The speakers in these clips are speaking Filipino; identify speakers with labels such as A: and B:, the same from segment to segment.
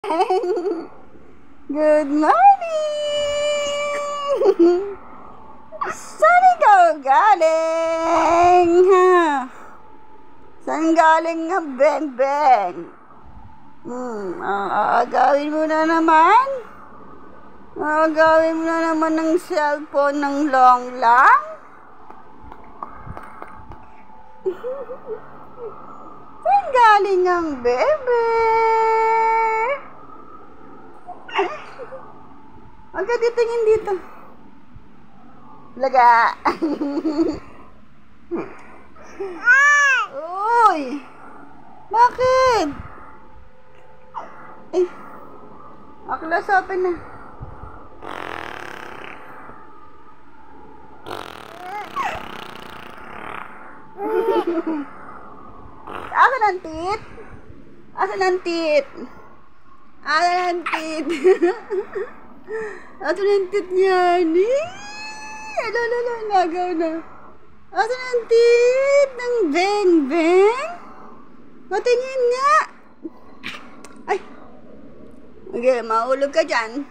A: Good morning! Saan ikaw galing, ha? Saan galing ang beng-beng? Aagawin mo na naman? Aagawin mo na naman ng cellphone ng long lang? Saan galing ang bebe? Huwag ka titingin dito. Laga. Uy! Bakit? Eh, aklas open na. Asan ang tit? Asan ang tit? Asan ang tit? Asan ang tit niyan? Alala, nagaw na. Asan ang tit ng beng-beng? Patingin nga. Ay. Okay, mahulog ka dyan.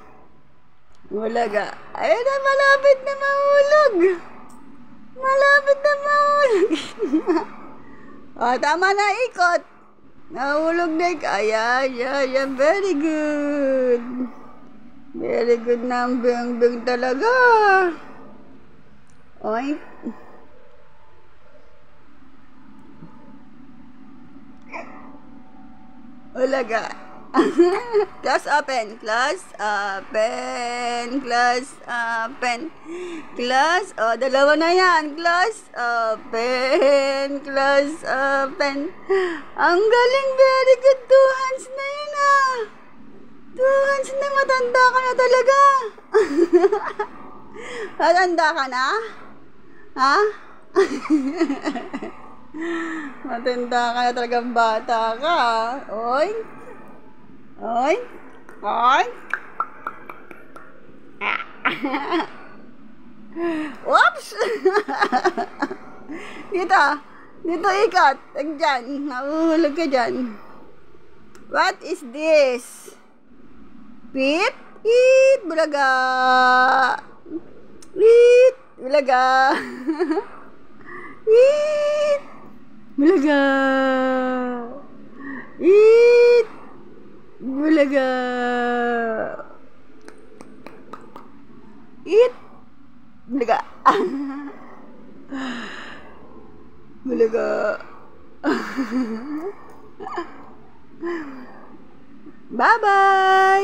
A: Wala ka. Ayun na, malapit na mahulog. Malapit na mahulog. Tama na, ikot. Nahulog na ikaw. Ayan. Very good. Very good na ang beng-beng talaga. Oink. Ulaga. Close open. Close open. Close open. Close. Oh, dalawa na yan. Close open. Close open. Ang galing. Very good. 2 hands na yun, ah. 2 hands na. Matanda ka na talaga. Matanda ka na? Ha? Matanda ka na talagang bata ka. Oy. Oy. Oy. Oops. Dito. Dito ikat. Diyan. Nahuhulog ka dyan. What is this? Pit? Eat. Bulaga. Eat. Bulaga. Eat. Bulaga. Eat. Bulaga. Eat. Bulaga. Bulaga. Bye-bye.